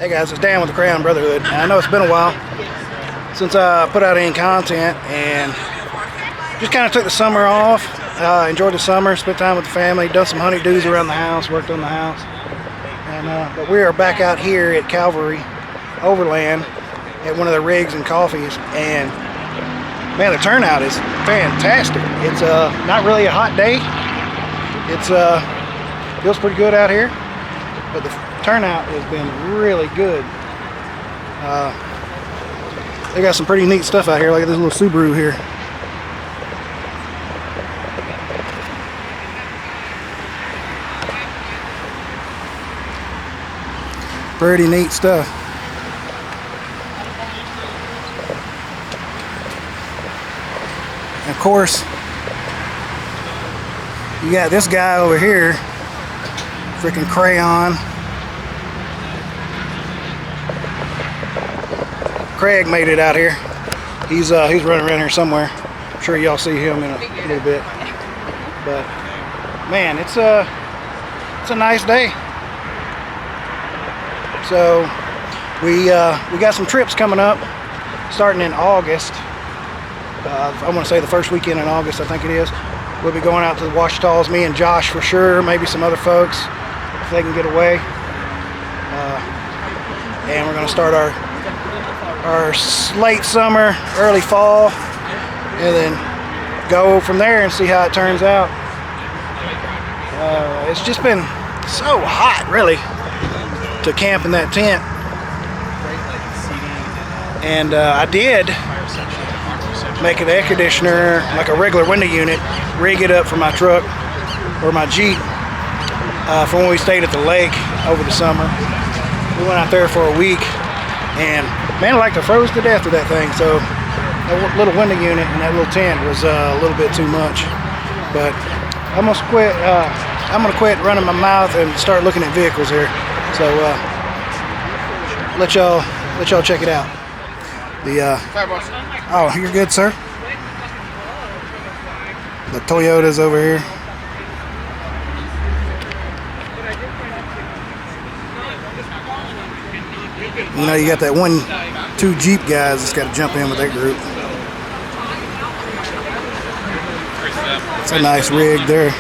Hey guys, it's Dan with the Crayon Brotherhood. And I know it's been a while since I put out any content, and just kind of took the summer off. Enjoyed the summer, spent time with the family, done some honeydews around the house, worked on the house. And but we are back out here at Calvary Overland at one of the rigs and coffees, and man, the turnout is fantastic. It's not really a hot day. It's feels pretty good out here, but the turnout has been really good. They got some pretty neat stuff out here. Look at this little Subaru here. Pretty neat stuff. And of course, you got this guy over here, freaking Crayon. Craig made it out here. He's running around here somewhere. I'm sure y'all see him in a little bit. But man, it's a nice day. So we got some trips coming up starting in August. I want to say the first weekend in August, I think it is. We'll be going out to the Ouachitas, me and Josh for sure, maybe some other folks if they can get away. And we're going to start our late summer, early fall, and then go from there and see how it turns out. It's just been so hot, really, to camp in that tent. And I did make an air conditioner, like a regular window unit, rig it up for my truck or my Jeep from when we stayed at the lake over the summer. We went out there for a week, and man, I like to froze to death with that thing. So that little window unit and that little tent was a little bit too much. But I'm gonna quit. I'm gonna quit running my mouth and start looking at vehicles here. So let y'all check it out. Oh, you're good, sir. The Toyota's over here. You know, you got that 1-2 Jeep guys that's got to jump in with that group. It's a nice rig there.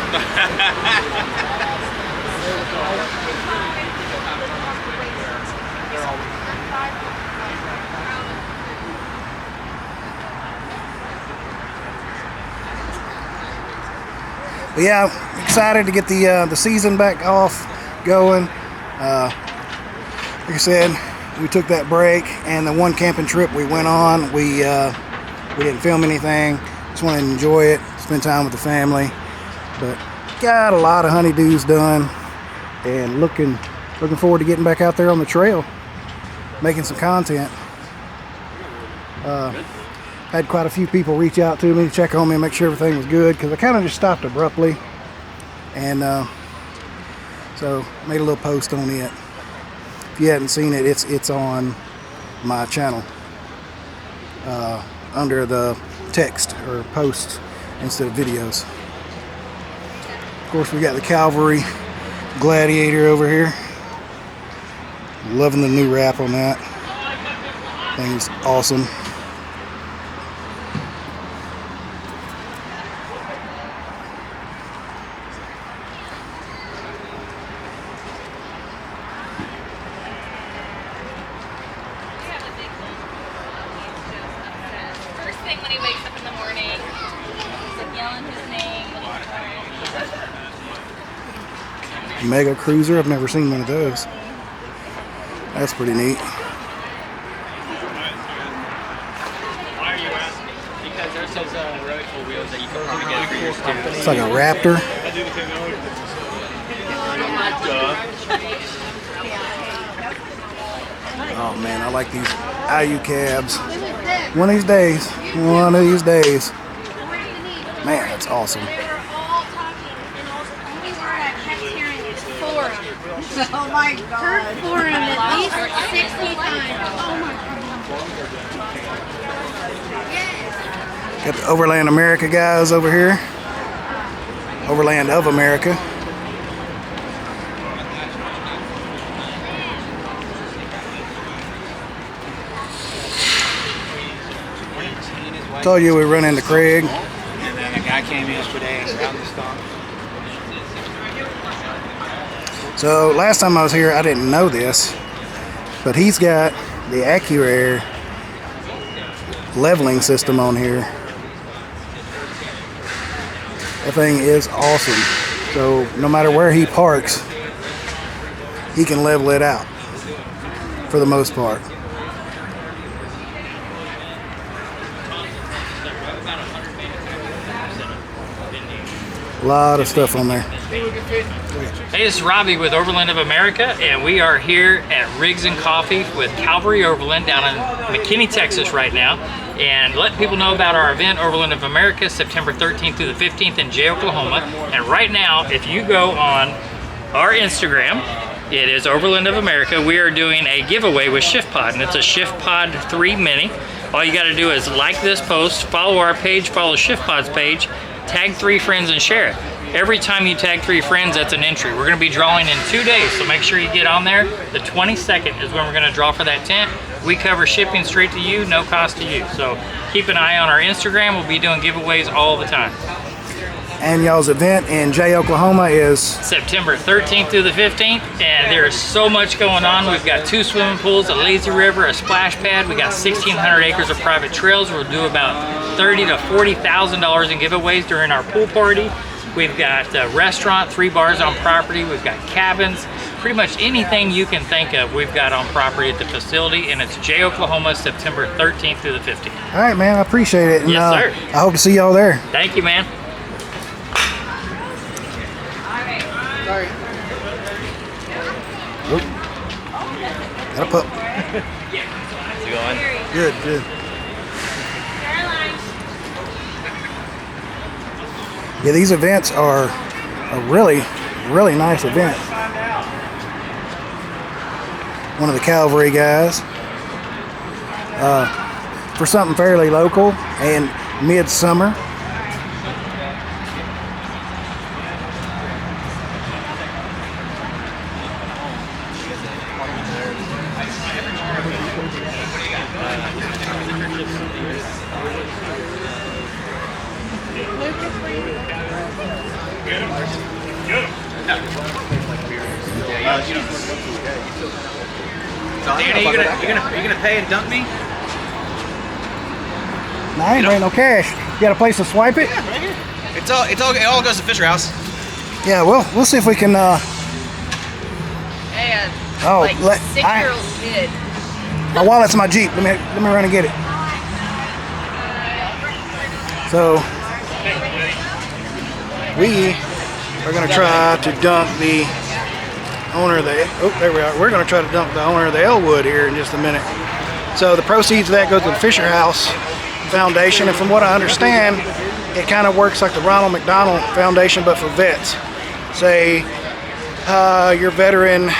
But yeah, excited to get the season back off going. Like I said, we took that break, and the one camping trip we went on, we didn't film anything. Just wanted to enjoy it, spend time with the family. But got a lot of honeydews done, and looking forward to getting back out there on the trail, making some content. Had quite a few people reach out to me to check on me and make sure everything was good, because I kind of just stopped abruptly, and so made a little post on it. If you hadn't seen it, it's on my channel under the text or posts instead of videos. Of course, we got the Calvary Gladiator over here. Loving the new wrap on that. Thing's awesome. When he wakes up in the morning, he's like yelling his name. Mega Cruiser, I've never seen one of those. That's pretty neat. Why are you asking? Because there's those really cool wheels that you can probably get for your students. It's like a Raptor. Oh man, I like these IU cabs. One of these days. Man, that's awesome. They were all talking, and the only word I kept hearing is forum. Oh my god. Heard forum at least 60 times. Oh my god. Got the Overland America guys over here. Overland of America. Told you we run into Craig. And then a guy came yesterday and found the stump. So last time I was here, I didn't know this, but he's got the AccuAir leveling system on here. That thing is awesome. So no matter where he parks, he can level it out for the most part. A lot of stuff on there. Hey, this is Robbie with Overland of America, and we are here at Riggs and Coffee with Calvary Overland down in McKinney, Texas right now. And let people know about our event, Overland of America, September 13th through the 15th in Jay, Oklahoma. And right now, if you go on our Instagram, it is Overland of America, we are doing a giveaway with ShiftPod, and it's a ShiftPod 3 Mini. All you got to do is like this post, follow our page, follow ShiftPod's page, tag 3 friends and share it. Every time you tag 3 friends, that's an entry. We're going to be drawing in 2 days, so make sure you get on there. The 22nd is when we're going to draw for that tent. We cover shipping straight to you, no cost to you. So keep an eye on our Instagram. We'll be doing giveaways all the time. And y'all's event in Jay, Oklahoma is September 13th through the 15th, and there's so much going on. We've got 2 swimming pools, a lazy river, a splash pad. We got 1,600 acres of private trails. We'll do about $30,000 to $40,000 in giveaways during our pool party. We've got a restaurant, 3 bars on property. We've got cabins, pretty much anything you can think of we've got on property at the facility, and it's Jay, Oklahoma, September 13th through the 15th. all right, man. I appreciate it. And, Yes, sir. I hope to see y'all there. Thank you, man. Got a pup. How's it going? Good, good. Yeah, these events are a really, really nice event. One of the Calvary guys. For something fairly local and midsummer. Danny, you gonna pay and dunk me? No, I ain't paying no cash. You got a place to swipe it? Right here. It all goes to Fisher House. Yeah, we'll see if we can. And Oh, like let- 6-year-old kid. My wallet's in my Jeep. Let me run and get it. So we are gonna try to dunk the owner of the. Oh, there we are. We're gonna try to dunk the owner of the Elwood here in just a minute. So the proceeds of that go to the Fisher House Foundation, and from what I understand, it kind of works like the Ronald McDonald Foundation, but for vets. Say your veteran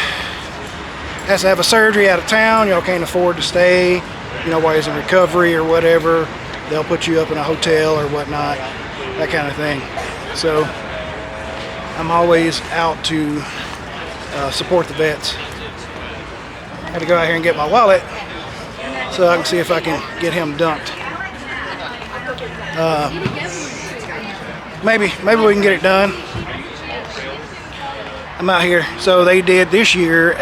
has to have a surgery out of town, y'all can't afford to stay, while he's in recovery or whatever, they'll put you up in a hotel or whatnot, that kind of thing. So I'm always out to support the vets. I had to go out here and get my wallet so I can see if I can get him dunked. Maybe we can get it done. I'm out here. So they did this year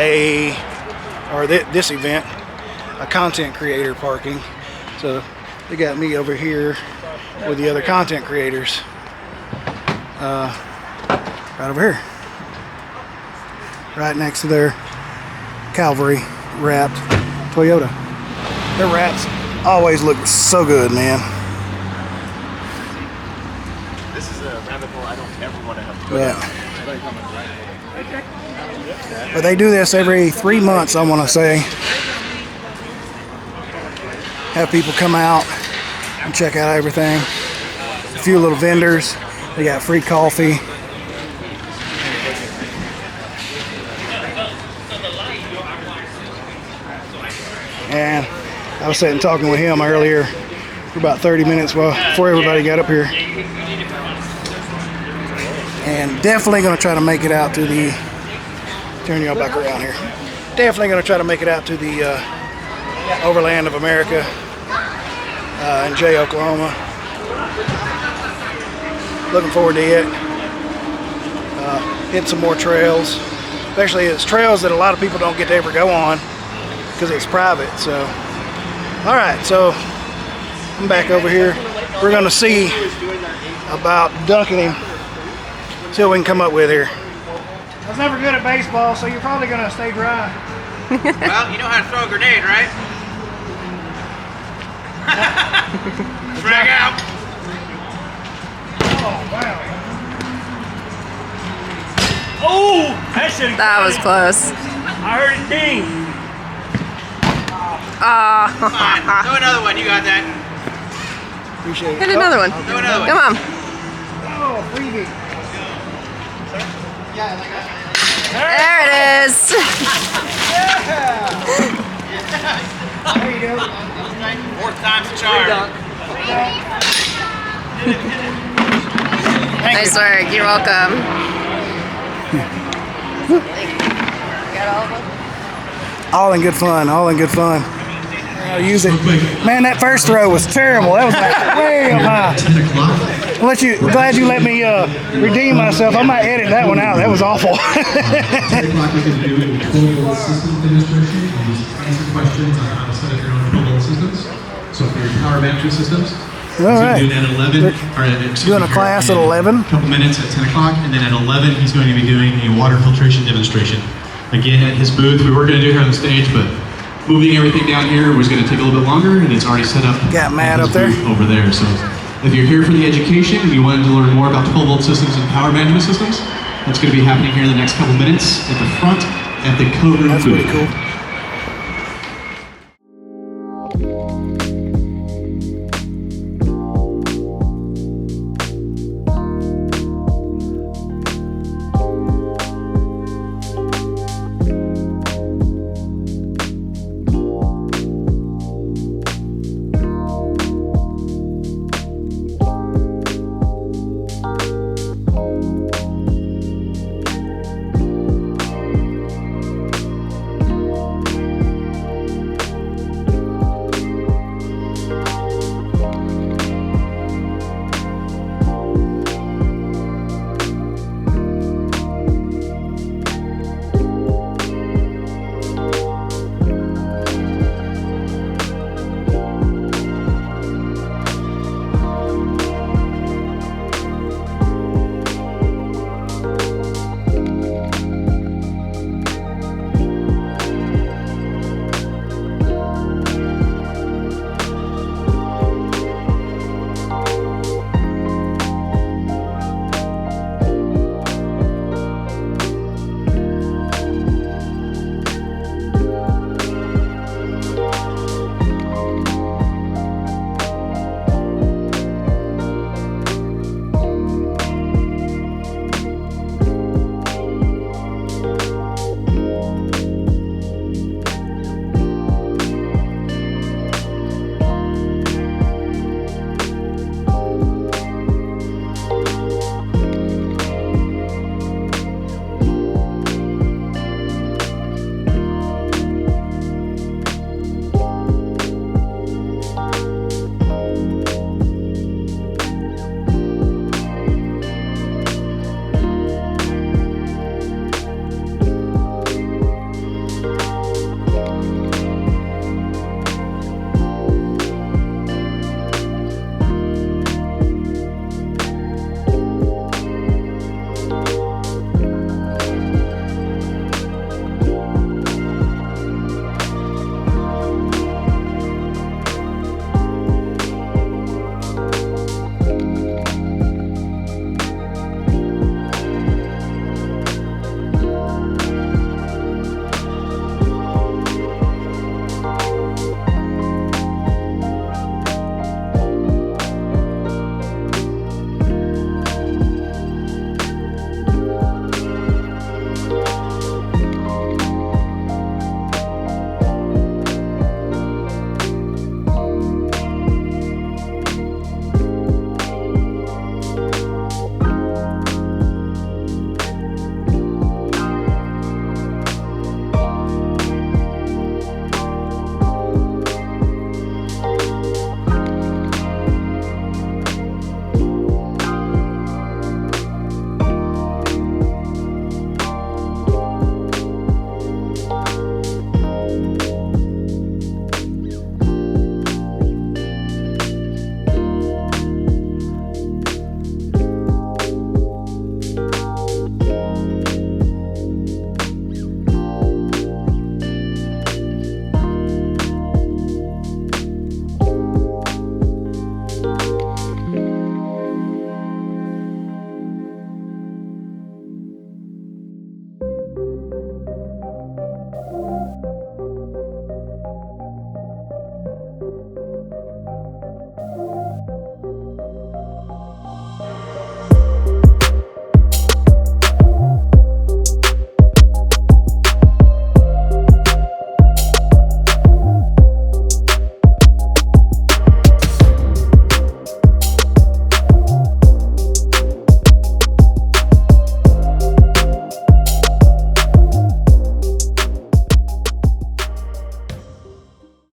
this event, a content creator parking. So they got me over here with the other content creators. Right over here. Right next to their Calvary wrapped Toyota. Their wraps always look so good, man. This is a rabbit hole I don't ever want to have to go Yeah. But they do this every 3 months, I want to say. Have people come out and check out everything. A few little vendors. They got free coffee. And I was sitting talking with him earlier for about 30 minutes before everybody got up here. And definitely going to try to make it out to the, turn y'all back around here. Definitely going to try to make it out to the Overland of America in Jay, Oklahoma. Looking forward to it. Hit some more trails. Especially it's trails that a lot of people don't get to ever go on because it's private. So, all right, so I'm back over here. We're gonna see about dunking him. See what we can come up with here. I was never good at baseball, so you're probably gonna stay dry. Well, you know how to throw a grenade, right? Drag out. Oh wow! Oh, that should. That was close. I heard it ding. Come on, throw another one. You got that. Appreciate it. Hit another one. Throw another one. Come on. Oh, freebie. There it is. There you go. Fourth time's the charm. Nice work. You're welcome. All in good fun. All in good fun. I'll use it. Man, that first throw was terrible. That was like way up high. 10 o'clock. Glad you let me redeem myself. I might edit that one out. That was awful. 10 o'clock we're going to do a 12-volt system demonstration. We'll just answer questions on how to set up your own 12-volt systems. So for your power management systems, All right. he's going to do that at 11. Doing a class at 11. A couple minutes at 10 o'clock, and then at 11 he's going to be doing a water filtration demonstration. Again, at his booth, we were going to do it here on the stage, but moving everything down here was going to take a little bit longer, and it's already set up. Got Matt at his up there. booth over there. So if you're here for the education and you wanted to learn more about 12-volt systems and power management systems, that's going to be happening here in the next couple minutes at the front at the code room That's booth. pretty cool.